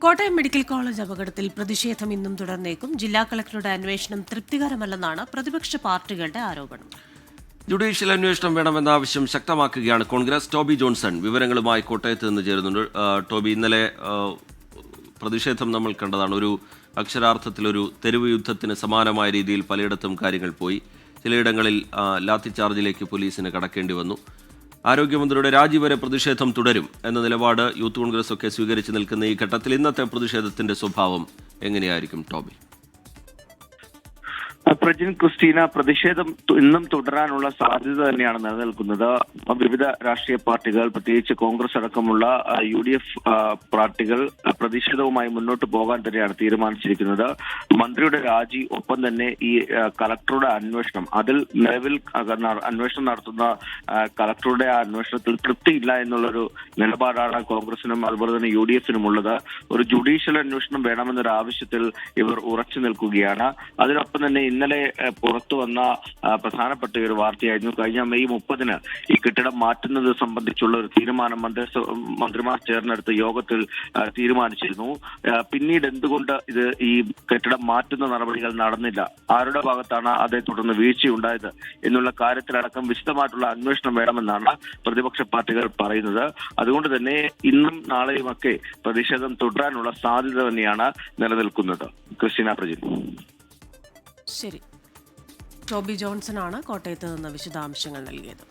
Kottayam medical college അപകടത്തിൽ പ്രതിഷേധം ഇന്നും തുടർന്നേക്കും. ജില്ലാ കളക്ടറുടെ അന്വേഷണം തൃപ്തികരമല്ലെന്നാണ് പ്രതിപക്ഷ പാർട്ടികളുടെ ആരോപണം. ജുഡീഷ്യൽ അന്വേഷണം വേണമെന്ന ആവശ്യം ശക്തമാക്കുകയാണ് കോൺഗ്രസ്. ടോബി ജോൺസൺ വിവരങ്ങളുമായി കോട്ടയത്ത് നിന്ന് ചേരുന്നുണ്ട്. ടോബി, ഇന്നലെ പ്രതിഷേധം നമ്മൾ കണ്ടതാണ്. ഒരു അക്ഷരാർത്ഥത്തിലൊരു തെരുവ് യുദ്ധത്തിന് സമാനമായ രീതിയിൽ പലയിടത്തും കാര്യങ്ങൾ പോയി. ചിലയിടങ്ങളിൽ ലാത്തി ചാർജിലേക്ക് പോലീസിന് കടക്കേണ്ടി വന്നു. ആരോഗ്യമന്ത്രിയുടെ രാജി വരെ പ്രതിഷേധം തുടരും എന്ന നിലപാട് യൂത്ത് കോൺഗ്രസ് ഒക്കെ സ്വീകരിച്ചു നിൽക്കുന്ന ഈ ഘട്ടത്തിൽ ഇന്നത്തെ പ്രതിഷേധത്തിന്റെ സ്വഭാവം എങ്ങനെയായിരിക്കും ടോബി? പ്രജിൻ, ക്രിസ്റ്റീന, പ്രതിഷേധം ഇന്നും തുടരാനുള്ള സാധ്യത തന്നെയാണ് നിലനിൽക്കുന്നത്. വിവിധ രാഷ്ട്രീയ പാർട്ടികൾ, പ്രത്യേകിച്ച് കോൺഗ്രസ് അടക്കമുള്ള UDF പാർട്ടികൾ പ്രതിഷേധവുമായി മുന്നോട്ട് പോകാൻ തന്നെയാണ് തീരുമാനിച്ചിരിക്കുന്നത്. മന്ത്രിയുടെ രാജി, ഒപ്പം തന്നെ ഈ കളക്ടറുടെ അന്വേഷണം, അതിൽ നിലവിൽ അന്വേഷണം നടത്തുന്ന കളക്ടറുടെ ആ അന്വേഷണത്തിൽ തൃപ്തിയില്ല എന്നുള്ളൊരു നിലപാടാണ് കോൺഗ്രസിനും അതുപോലെ തന്നെ UDFനും ഉള്ളത്. ഒരു ജുഡീഷ്യൽ അന്വേഷണം വേണമെന്നൊരു ആവശ്യത്തിൽ ഇവർ ഉറച്ചു നിൽക്കുകയാണ്. അതിനൊപ്പം തന്നെ ഇന്നലെ പുറത്തു വന്ന പ്രധാനപ്പെട്ട ഒരു വാർത്തയായിരുന്നു, കഴിഞ്ഞ മെയ് 30-ന് ഈ കെട്ടിടം മാറ്റുന്നത് സംബന്ധിച്ചുള്ള ഒരു തീരുമാനം മന്ത്രിമാർ ചേർന്നെടുത്ത യോഗത്തിൽ തീരുമാനിച്ചിരുന്നു. പിന്നീട് എന്തുകൊണ്ട് ഈ കെട്ടിടം മാറ്റുന്ന നടപടികൾ നടന്നില്ല, ആരുടെ ഭാഗത്താണ് അതേ തുടർന്ന് വീഴ്ചയുണ്ടായത് എന്നുള്ള കാര്യത്തിലടക്കം വിശദമായിട്ടുള്ള അന്വേഷണം വേണമെന്നാണ് പ്രതിപക്ഷ പാർട്ടികൾ പറയുന്നത്. അതുകൊണ്ട് തന്നെ ഇന്നും നാളെയുമൊക്കെ പ്രതിഷേധം തുടരാനുള്ള സാധ്യത തന്നെയാണ് നിലനിൽക്കുന്നത്. ക്രിസ്റ്റീന, പ്രജിൻ. ശരി, ടോബി ജോൺസൺ ആണ് കോട്ടയത്ത് നിന്ന് വിശദാംശങ്ങൾ നൽകിയത്.